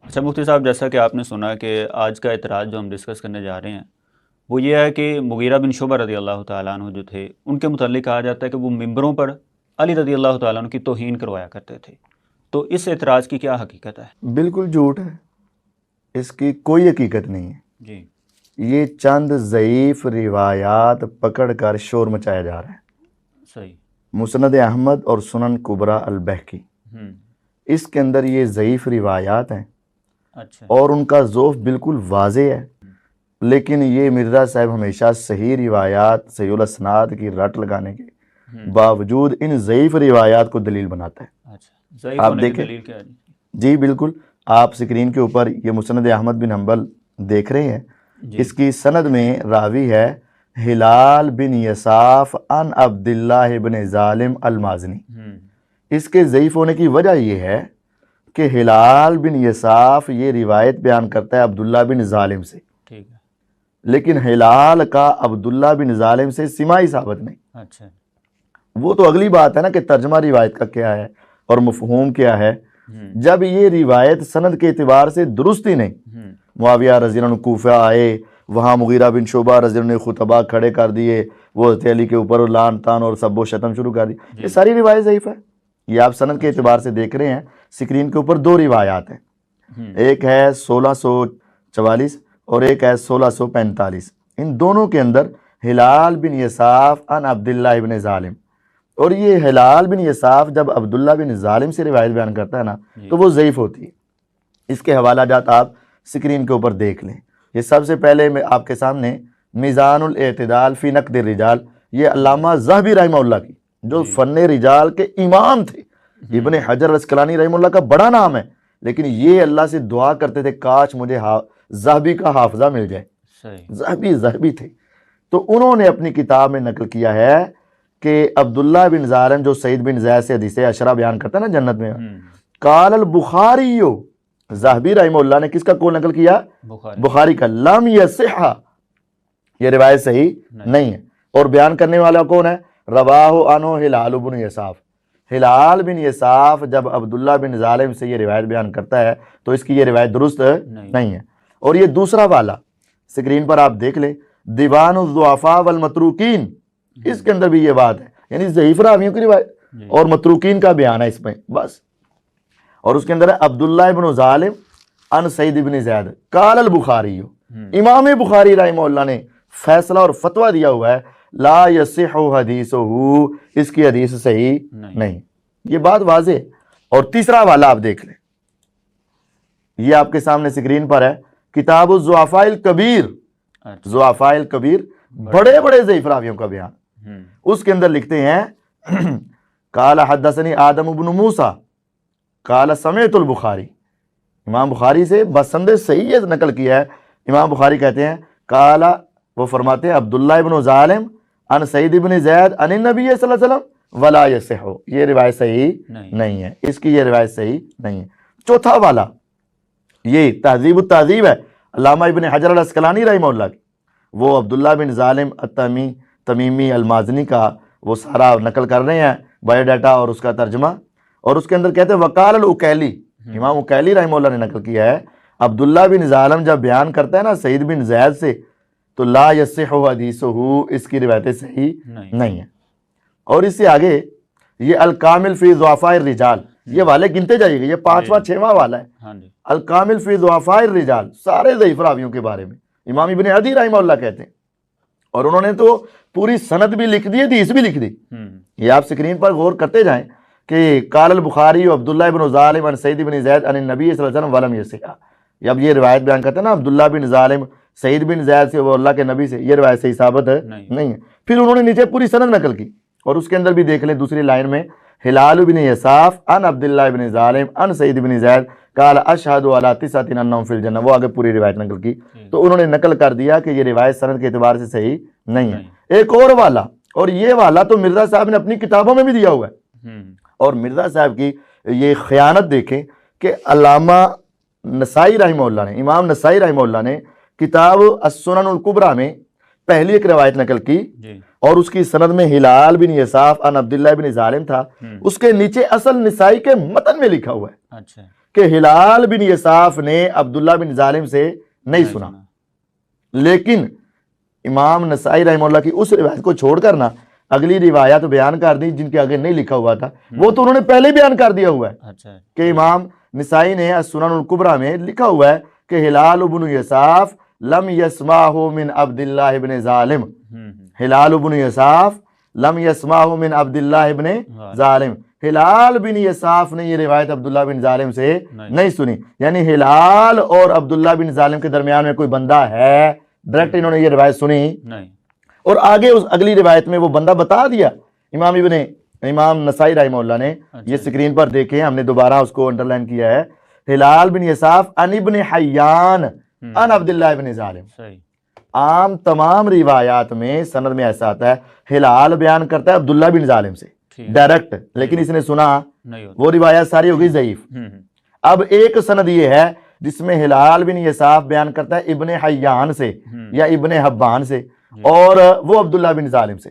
اچھا مفتی صاحب، جیسا کہ آپ نے سنا کہ آج کا اعتراض جو ہم ڈسکس کرنے جا رہے ہیں وہ یہ ہے کہ مغیرہ بن شعبہ رضی اللہ تعالیٰ عنہ جو تھے، ان کے متعلق کہا جاتا ہے کہ وہ ممبروں پر علی رضی اللہ تعالیٰ عنہ کی توہین کروایا کرتے تھے، تو اس اعتراض کی کیا حقیقت ہے؟ بالکل جھوٹ ہے، اس کی کوئی حقیقت نہیں ہے. جی یہ چند ضعیف روایات پکڑ کر شور مچایا جا رہا ہے. صحیح. مسند احمد اور سنن کبریٰ البیہقی، اس کے اندر یہ ضعیف روایات ہیں. اچھا. اور ان کا ضعف بالکل واضح ہے، لیکن یہ مرزا صاحب ہمیشہ صحیح روایات صحیح الاسناد کی رٹ لگانے کے باوجود ان ضعیف روایات کو دلیل بناتا ہے. اچھا، ضعیف آپ ہونے کی دیکھیں، دلیل کیا ہے؟ جی بالکل، آپ سکرین کے اوپر یہ مسند احمد بن حنبل دیکھ رہے ہیں. اس کی سند میں راوی ہے ہلال بن یصاف عن عبداللہ بن ظالم المازنی. اس کے ضعیف ہونے کی وجہ یہ ہے کہ ہلال بن یصاف یہ روایت بیان کرتا ہے عبداللہ بن ظالم سے، ٹھیک ہے، لیکن ہلال کا عبداللہ بن ظالم سے سماعی ثابت نہیں. اچھا. وہ تو اگلی بات ہے نا کہ ترجمہ روایت کا کیا ہے اور مفہوم کیا ہے. جب یہ روایت سند کے اعتبار سے درست ہی نہیں، معاویہ رضی اللہ عنہ کوفہ آئے، وہاں مغیرہ بن شعبہ رضی اللہ عنہ نے خطبہ کھڑے کر دیے، وہ حضرت علی کے اوپر لعن طعن اور سب و شتم شروع کر دی. یہ ساری روایت ضعیف ہے. یہ آپ سند کے اعتبار سے دیکھ رہے ہیں، سکرین کے اوپر دو روایات ہیں، ایک ہے 1644 اور ایک ہے 1645. ان دونوں کے اندر ہلال بن یصاف عن عبداللہ بن ظالم، اور یہ ہلال بن یصاف جب عبداللہ بن ظالم سے روایت بیان کرتا ہے نا تو وہ ضعیف ہوتی ہے. اس کے حوالہ جات آپ سکرین کے اوپر دیکھ لیں. یہ سب سے پہلے میں آپ کے سامنے میزان الاعتدال فی نقد الرجال، یہ علامہ ذہبی رحمہ اللہ کی، جو فن رجال کے امام تھے. ابن حجر الاسقلانی رحمہ اللہ کا بڑا نام ہے، لیکن یہ اللہ سے دعا کرتے تھے کاش مجھے ذہبی کا حافظہ مل جائے. ذہبی تھے. تو انہوں نے اپنی کتاب میں نقل کیا ہے کہ عبداللہ بن ظالم جو سعید بن زید سے حدیث عشرہ بیان کرتا ہے نا جنت میں، قال البخاری، ذہبی رحمہ اللہ نے کس کا قول نقل کیا؟ بخاری کا. لم یصح، یہ روایت صحیح نہیں ہے. اور بیان کرنے والا کون ہے؟ رواہ عنہ ہلال بن یصاف. ہلال بن یصاف جب عبداللہ بن ظالم سے یہ روایت بیان کرتا ہے تو اس کی یہ روایت درست نہیں ہے. اور یہ دوسرا والا سکرین پر آپ دیکھ لیں، دیوان الضعفاء والمتروکین، اس کے اندر بھی یہ بات ہے، یعنی ضعیف راویوں کی روایت اور متروکین کا بیان ہے اس میں بس. اور اس کے اندر ہے عبداللہ بن ظالم عن سعید بن زید قال البخاری. امام بخاری رحمہ اللہ نے فیصلہ اور فتویٰ دیا ہوا ہے لا یصح حدیثہ، اس کی حدیث صحیح نہیں. یہ بات واضح ہے. اور تیسرا والا آپ دیکھ لیں، یہ آپ کے سامنے سکرین پر ہے، کتاب الضعفاء الکبیر. ضعفاء الکبیر، بڑے بڑے ضعیف راویوں کا بیان. اس کے اندر لکھتے ہیں قال حدثنی آدم بن موسیٰ قال سمعت البخاری. امام بخاری سے بسند صحیح نقل کیا ہے. امام بخاری کہتے ہیں قال، وہ فرماتے ہیں عبداللہ بن ظالم عن سعید بن زید عن النبی صلی اللہ علیہ وسلم ولا یصح، یہ روایت صحیح نہیں ہے، اس کی یہ روایت صحیح نہیں ہے. چوتھا والا یہ تہذیب التہذیب ہے، علامہ ابن حجر الاسقلانی رحمہ اللہ کی، وہ عبداللہ بن ظالم تمیمی المازنی کا وہ سارا نقل کر رہے ہیں، بایو ڈیٹا اور اس کا ترجمہ. اور اس کے اندر کہتے ہیں وقال الاکیلی، امام اکیلی رحمہ اللہ نے نقل کیا ہے عبداللہ بن ظالم جب بیان کرتا ہے نا سعید بن زید سے تو لا یصح حدیثہ، اس کی روایتیں صحیح نہیں ہیں. اور اس سے آگے یہ الکامل فی ضعفاء الرجال، یہ والے گنتے جائیے گا، یہ 5واں 6واں والا ہے. الکامل فی ضعفاء الرجال، سارے ضعیف راویوں کے بارے میں امام ابن عدی رحمہ اللہ کہتے ہیں. اور انہوں نے تو پوری سند بھی لکھ دی، حدیث بھی لکھ دی. یہ آپ سکرین پر غور کرتے جائیں کہ قال البخاری عبداللہ بن ظالم عن سعید بن زید عن النبی صلی اللہ علیہ وسلم ولم یصح. اب یہ روایت بیان کرتے ہیں نا عبداللہ بن ظالم سعید بن زید سے وہ اللہ کے نبی سے، یہ روایت صحیح ثابت نہیں ہے. پھر انہوں نے نیچے پوری سند نقل کی، اور اس کے اندر بھی دیکھ لیں دوسری لائن میں ہلال بن یصاف عن عبداللہ بن ظالم عن سعید بن زید قال اشہد علی تسعۃ انہم فی الجنہ، وہ آگے پوری روایت نقل کی. تو انہوں نے نقل کر دیا کہ یہ روایت سند کے اعتبار سے صحیح نہیں ہے. ایک اور والا، اور یہ والا تو مرزا صاحب نے اپنی کتابوں میں بھی دیا ہوا ہے. اور مرزا صاحب کی یہ خیانت دیکھیں کہ علامہ نسائی رحمہ اللہ نے، امام نسائی رحمہ اللہ نے کتاب السنن الکبریٰ میں پہلی ایک روایت نقل کی، اور اس کی سند میں ہلال بن یصاف عن عبداللہ بن ظالم تھا. اس کے نیچے اصل نسائی کے متن میں لکھا ہوا ہے کہ ہلال بن یساف نے عبداللہ بن ظالم سے نہیں سنا، لیکن امام نسائی رحمہ اللہ کی اس روایت کو چھوڑ کر نا اگلی روایت بیان کر دی جن کے آگے نہیں لکھا ہوا تھا، وہ تو انہوں نے پہلے بیان کر دیا ہوا ہے کہ امام نسائی نے السنن الکبریٰ میں لکھا ہوا ہے کہ ہلال بن یساف لم یسمعہ من عبداللہ بن ظالم، ہلال بن یساف لم یسمعہ من عبداللہ بن ظالم، ہلال بن یساف نے یہ روایت عبداللہ بن ظالم سے نہیں سنی، یعنی ہلال اور عبداللہ بن ظالم کے درمیان میں کوئی بندہ ہے، ڈائریکٹ انہوں نے یہ روایت سنی نہیں، اور آگے اس اگلی روایت میں وہ بندہ بتا دیا۔ امام نسائی رحمہ اللہ نے یہ سکرین پر دیکھیں، ہم نے دوبارہ اس کو انڈرلائن کیا ہے، ہلال بن یساف ان ابن حیان ان عبداللہ بن ظالم۔ عام تمام روایات میں سند میں ایسا آتا ہے ہلال بیان کرتا ہے عبداللہ بن ظالم سے ڈائریکٹ، لیکن اس نے سنا وہ روایات ساری ہوگی ضعیف۔ اب ایک سند یہ ہے جس میں ہلال بن یساف بیان کرتا ہے ابن حیان سے یا ابن حبان سے، اور وہ عبداللہ بن ظالم سے،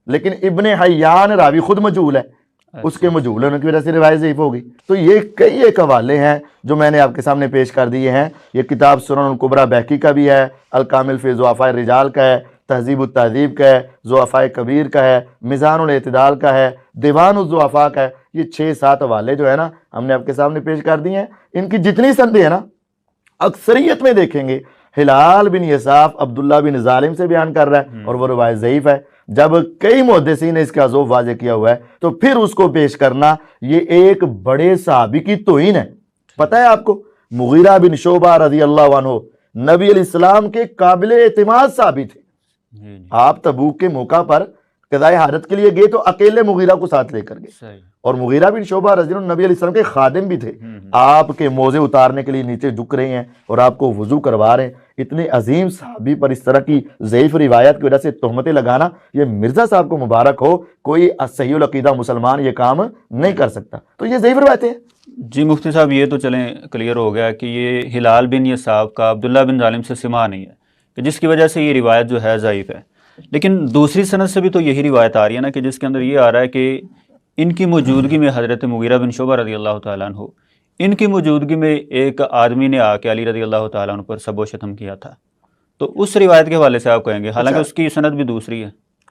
لیکن ابن حیان راوی خود مجہول ہے، اس کے مجہول ہونے کی وجہ سے روایت ضعیف ہوگی۔ تو یہ کئی ایک حوالے ہیں جو میں نے آپ کے سامنے پیش کر دیے ہیں۔ یہ کتاب سنن الکبریٰ بہقی کا بھی ہے، الکامل فی ضعفاء الرجال کا ہے، تہذیب التہذیب کا ہے، ضعفاء کبیر کا ہے، میزان الاعتدال کا ہے، دیوان الضعفاء کا ہے۔ یہ 6-7 حوالے جو ہے نا ہم نے آپ کے سامنے پیش کر دیے ہیں۔ ان کی جتنی سندیں ہیں نا اکثریت میں دیکھیں گے ہلال بن یساف عبداللہ بن ظالم سے بیان کر رہا ہے اور وہ روایت ضعیف ہے۔ جب کئی محدثین نے اس کا عذوب واضح کیا ہوا ہے تو پھر اس کو پیش کرنا یہ ایک بڑے صحابی کی توہین ہے۔ پتہ ہے آپ کو مغیرہ بن شعبہ رضی اللہ عنہ نبی علیہ السلام کے قابل اعتماد صحابی تھے۔ آپ تبوک کے موقع پر قضائے حاجت کے لیے گئے تو اکیلے مغیرہ کو ساتھ لے کر گئے، اور مغیرہ بن شعبہ رضی اللہ عنہ نبی علیہ السلام کے خادم بھی تھے۔ آپ کے موزے اتارنے کے لیے نیچے جھک رہے ہیں اور آپ کو وضو کروا رہے ہیں۔ اتنے عظیم صحابی پر اس طرح کی ضعیف روایت کی وجہ سے تہمتیں لگانا، یہ مرزا صاحب کو مبارک ہو، کوئی صحیح العقیدہ مسلمان یہ کام نہیں کر سکتا۔ تو یہ ضعیف روایتیں۔ جی مفتی صاحب یہ تو چلیں کلیئر ہو گیا کہ یہ ہلال بن یساف کا عبداللہ بن ظالم سے سماع نہیں ہے، کہ جس کی وجہ سے یہ روایت جو ہے ضعیف ہے۔ لیکن دوسری سند سے بھی تو یہی روایت آ رہی ہے نا کہ جس کے اندر یہ آ رہا ہے کہ ان کی موجودگی میں حضرت مغیرہ بن شعبہ رضی اللہ تعالیٰ عنہ، ان کی موجودگی میں ایک آدمی نے آ کے علی رضی اللہ تعالیٰ عنہ پر سب و شتم کیا تھا، تو اس روایت کے حوالے سے آپ کہیں گے، حالانکہ اس کی سند بھی دوسری ہے۔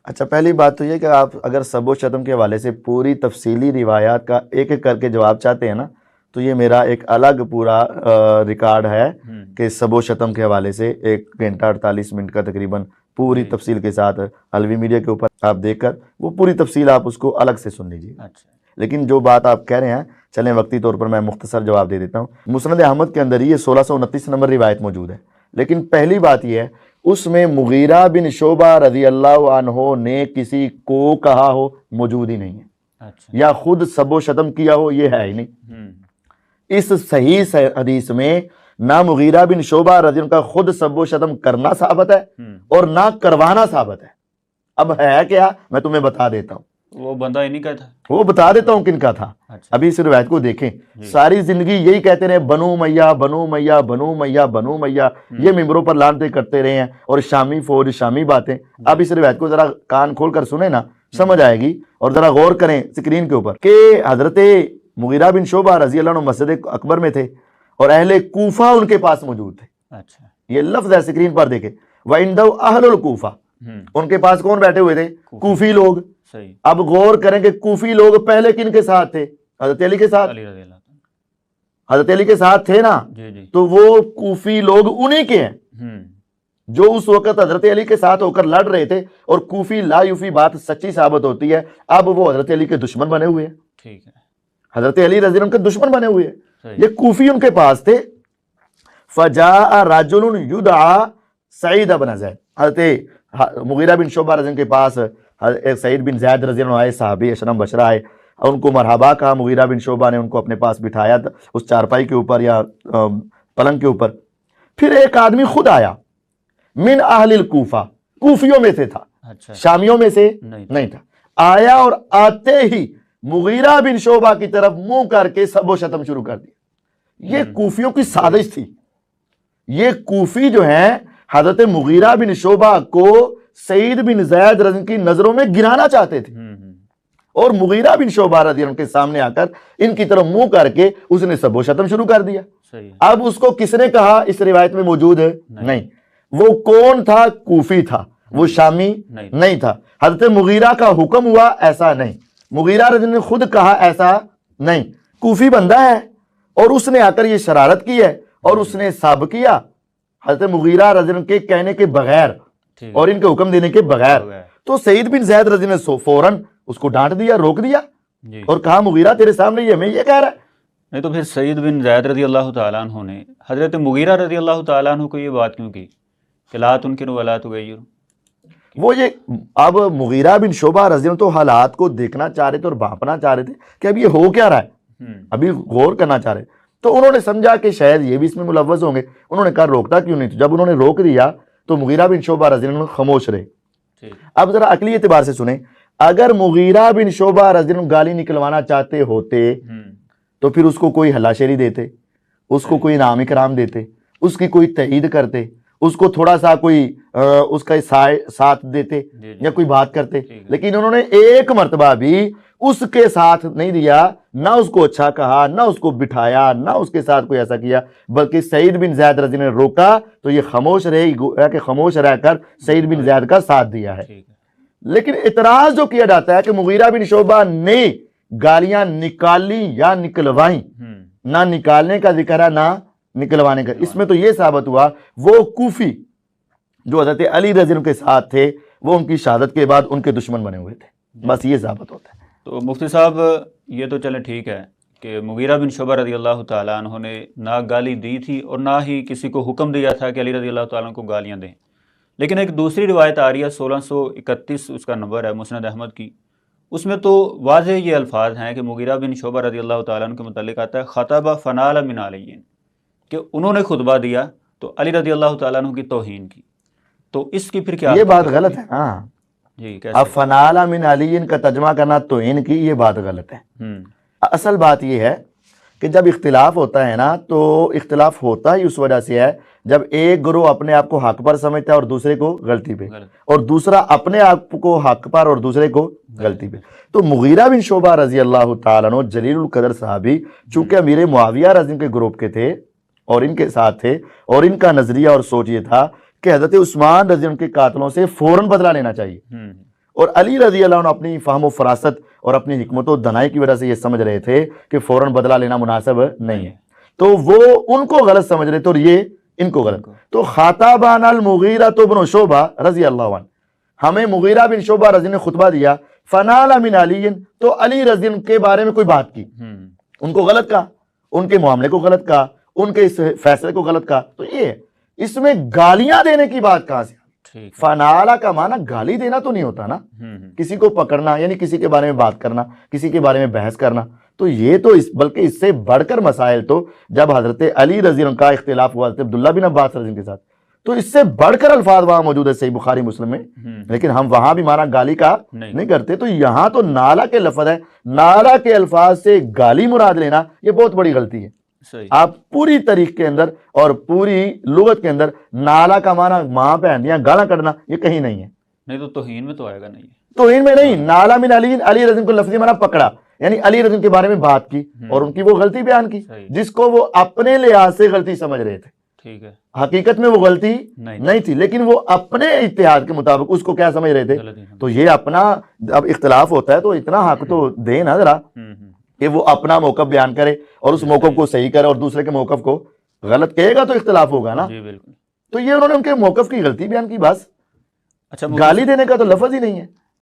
اچھا، پہلی بات تو یہ کہ آپ اگر سب و شتم کے حوالے سے پوری تفصیلی روایات کا ایک ایک کر کے جواب چاہتے ہیں نا تو یہ میرا ایک الگ پورا ریکارڈ ہے کہ سب و شتم کے حوالے سے 1 گھنٹہ 48 منٹ کا تقریباً پوری تفصیل کے ساتھ الوی میڈیا کے اوپر آپ دیکھ کر وہ پوری تفصیل آپ اس کو الگ سے سن لیجیے۔ لیکن جو بات آپ کہہ رہے ہیں چلیں وقتی طور پر میں مختصر جواب دے دیتا ہوں۔ مسند احمد کے اندر یہ 1629 نمبر روایت موجود ہے، لیکن پہلی بات یہ ہے اس میں مغیرہ بن شعبہ رضی اللہ عنہ نے کسی کو کہا ہو موجود ہی نہیں ہے، یا خود سب و شتم کیا ہو یہ ہے ہی نہیں۔ اس صحیح حدیث میں نہ مغیرہ بن شعبہ رضی اللہ عنہ کا خود سب و شتم کرنا ثابت ہے اور نہ کروانا ثابت ہے۔ اب ہے کیا میں تمہیں بتا دیتا ہوں، وہ بندہ انہی کا تھا، وہ بتا دیتا ہوں کن کا تھا۔ ابھی اس روایت کو دیکھیں، ساری زندگی یہی کہتے رہے بنو میہ بنو میہ بنو میہ بنو میہ، یہ ممبروں پر لعنتیں کرتے رہے ہیں اور شامی فوج شامی باتیں۔ اب اس روایت کو ذرا کان کھول کر سنیں نا سمجھ آئے گی، اور ذرا غور کریں سکرین کے اوپر کہ حضرت مغیرہ بن شعبہ رضی اللہ عنہ مسجد اکبر میں تھے اور اہل کوفہ ان کے پاس موجود تھے۔ یہ لفظ ہے سکرین پر دیکھیں، وَعِنْدَهُ أَهْلُ الْكُوفَةِ، ان کے پاس کون بیٹھے ہوئے تھے؟ کوفی لوگ۔ اب غور کریں کہ کوفی لوگ پہلے کن کے ساتھ تھے؟ حضرت علی کے ساتھ، حضرت علی کے ساتھ تھے نا، تو وہ کوفی لوگ انہی کے ہیں جو اس وقت حضرت علی کے ساتھ ہو کر لڑ رہے تھے، اور کوفی لا یوفی بات سچی ثابت ہوتی ہے، اب وہ حضرت علی کے دشمن بنے ہوئے ہیں، حضرت علی رضی اللہ عنہ کے دشمن بنے ہوئے ہیں، یہ کوفی ان کے پاس تھے۔ فجاء رجل يدعى سعید بن زید، حضرت مغیرہ بن شعبہ رضی اللہ عنہ کے پاس سعید بن زید رضی اللہ عنہ آئے، صحابی اشرم بشرہ آئے، ان کو مرحبا کہا، مغیرہ بن شعبہ نے ان کو اپنے پاس بٹھایا اس چارپائی کے اوپر یا پلنگ کے اوپر۔ پھر ایک آدمی خود آیا من اہل الکوفہ، کوفیوں میں سے تھا، شامیوں میں سے نہیں تھا، آیا اور آتے ہی مغیرہ بن شعبہ کی طرف منہ کر کے سب و شتم شروع کر دیا۔ یہ کوفیوں کی سازش تھی، یہ کوفی جو ہیں حضرت مغیرہ بن شعبہ کو سعید بن زید رضی اللہ عنہ کی نظروں میں گرانا چاہتے تھے، اور مغیرہ بن شعبہ رضی اللہ عنہ کے سامنے آ کر ان کی طرف منہ کر کے اس نے سب و شتم شروع کر دیا. صحیح. اب اس کو کس نے کہا اس روایت میں موجود ہے؟ نہیں. وہ کون تھا؟ کوفی تھا، وہ شامی نہیں تھا. حضرت مغیرہ کا حکم ہوا ایسا نہیں، مغیرہ رضی اللہ عنہ نے خود کہا ایسا نہیں، کوفی بندہ ہے اور اس نے آ کر یہ شرارت کی ہے اور اس نے ساب کیا حضرت مغیرہ رضی اللہ عنہ کے کہنے کے بغیر اور ان کے حکم دینے کے بغیر. تو سعید بن زید رضی اللہ عنہ نے فوراً اس کو ڈانٹ دیا، روک دیا اور کہا مغیرہ تیرے سامنے یہ ہمیں یہ کہہ رہا ہے. نہیں تو پھر سعید بن زید رضی اللہ تعالیٰ عنہ نے حضرت مغیرہ رضی اللہ تعالیٰ عنہ کو یہ بات کیوں کی کہ لا تنکروا ولا تغیروا؟ وہ یہ اب مغیرہ بن شعبہ رضی اللہ عنہ تو حالات کو دیکھنا چاہ رہے تھے اور بھانپنا چاہ رہے تھے کہ اب یہ ہو کیا رہا ہے، ابھی غور کرنا چاہ رہے. تو انہوں نے سمجھا کہ شاید یہ بھی اس میں ملوث ہوں گے. انہوں نے کہا روکتا کیوں نہیں؟ تو جب انہوں نے روک دیا تو مغیرہ بن شعبہ رضی اللہ عنہ خاموش رہے. اب ذرا عقلی اعتبار سے سنیں، اگر مغیرہ بن شعبہ رضی اللہ عنہ گالی نکلوانا چاہتے ہوتے تو پھر اس کو کوئی ہلا شیری دیتے، اس کو کوئی انعام اکرام دیتے، اس کی کوئی تائید کرتے، اس کو تھوڑا سا کوئی اس کا ساتھ دیتے یا کوئی بات کرتے. لیکن انہوں نے ایک مرتبہ بھی اس کے ساتھ نہیں دیا، نہ اس کو اچھا کہا، نہ اس کو بٹھایا، نہ اس کے ساتھ کوئی ایسا کیا، بلکہ سعید بن زید رضی اللہ عنہ نے روکا تو یہ خاموش رہے کہ خاموش رہ کر سعید بن زید کا ساتھ دیا ہے. لیکن اعتراض جو کیا جاتا ہے کہ مغیرہ بن شعبہ نے گالیاں نکالی یا نکلوائیں، نہ نکالنے کا ذکر ہے نہ نکلوانے کا. اس میں تو یہ ثابت ہوا وہ کوفی جو حضرت علی رضی اللہ عنہ کے ساتھ تھے وہ ان کی شہادت کے بعد ان کے دشمن بنے ہوئے تھے. بس یہ ثابت ہوتا ہے. تو مفتی صاحب یہ تو چلیں ٹھیک ہے کہ مغیرہ بن شعبہ رضی اللہ تعالیٰ عنہ نے نہ گالی دی تھی اور نہ ہی کسی کو حکم دیا تھا کہ علی رضی اللہ تعالیٰ عنہ کو گالیاں دیں. لیکن ایک دوسری روایت آ رہی ہے 1631 اس کا نمبر ہے مسند احمد کی، اس میں تو واضح یہ الفاظ ہیں کہ مغیرہ بن شعبہ رضی اللہ تعالیٰ عنہ کے متعلق آتا ہے خطب فنال من علی، کہ انہوں نے خطبہ دیا تو علی رضی اللہ تعالیٰ عنہ کی توہین کی. تو اس کی پھر کیا؟ یہ بات غلط ہے. ہاں جی، اب فنال من علی کا ترجمہ کرنا توہین کی، یہ بات غلط ہے. اصل بات یہ ہے کہ جب اختلاف ہوتا ہے نا تو اختلاف ہوتا ہی اس وجہ سے ہے جب ایک گروہ اپنے آپ کو حق پر سمجھتا ہے اور دوسرے کو غلطی پہ، اور دوسرا اپنے آپ کو حق پر اور دوسرے کو غلطی پہ. تو مغیرہ بن شعبہ رضی اللہ تعالیٰ عنہ جلیل القدر صحابی چونکہ امیر معاویہ رضی اللہ کے گروپ کے تھے اور ان کے ساتھ تھے، اور ان کا نظریہ اور سوچ یہ تھا کہ حضرت عثمان رضی اللہ عنہ کے قاتلوں سے فوراً بدلہ لینا چاہیے، اور علی رضی اللہ عنہ اپنی فہم و فراست اور اپنی حکمت و دنائی کی وجہ سے یہ سمجھ رہے تھے کہ فوراً بدلہ لینا مناسب نہیں ہے. تو وہ ان کو غلط سمجھ رہے تھے اور یہ ان کو غلط. تو خاطبان المغیرہ بن شعبہ رضی اللہ عنہ، ہمیں مغیرہ بن شعبہ رضی نے خطبہ دیا فنال من علی، تو علی رضی عنہ کے بارے میں کوئی بات کی، ان کو غلط کہا، ان کے معاملے کو غلط کہا، ان کے اس فیصلے کو غلط کہا. تو یہ اس میں گالیاں دینے کی بات کہاں سے؟ فنالا کا معنی گالی دینا تو نہیں ہوتا نا، کسی کو پکڑنا یعنی کسی کے بارے میں بات کرنا، کسی کے بارے میں بحث کرنا. تو یہ تو بلکہ اس سے بڑھ کر مسائل تو جب حضرت علی رضی اللہ عنہ کا اختلاف ہوا حضرت عبداللہ بن عباس رضی اللہ عنہ کے ساتھ تو اس سے بڑھ کر الفاظ وہاں موجود ہے صحیح بخاری مسلم میں، لیکن ہم وہاں بھی مانا گالی کا نہیں کرتے. تو یہاں تو نالا کے لفظ ہے، نالا کے الفاظ سے گالی مراد لینا یہ بہت بڑی غلطی ہے. آپ پوری تاریخ کے اندر اور پوری لغت کے اندر نالا کا معنی ماں بہن یا گالا کٹنا یہ کہیں نہیں ہے. نہیں تو توہین میں تو آئے گا نہیں، توہین میں نہیں. نالا من علی، علی رضی کو لفظی معنی پکڑا یعنی علی رضی کے بارے میں بات کی اور ان کی وہ غلطی بیان کی جس کو وہ اپنے لحاظ سے غلطی سمجھ رہے تھے. ٹھیک ہے، حقیقت میں وہ غلطی نہیں تھی لیکن وہ اپنے اجتہاد کے مطابق اس کو کیا سمجھ رہے تھے. تو یہ اپنا اب اختلاف ہوتا ہے تو اتنا حق تو دے نا ذرا کہ وہ اپنا موقف بیان کرے اور اس موقف کو صحیح کرے، اور دوسرے کے موقف کو غلط کہے گا تو اختلاف ہوگا نا. تو یہ انہوں نے ان کے موقف کی غلطی بیان کی بس. اچھا، گالی دینے کا تو لفظ ہی نہیں ہے.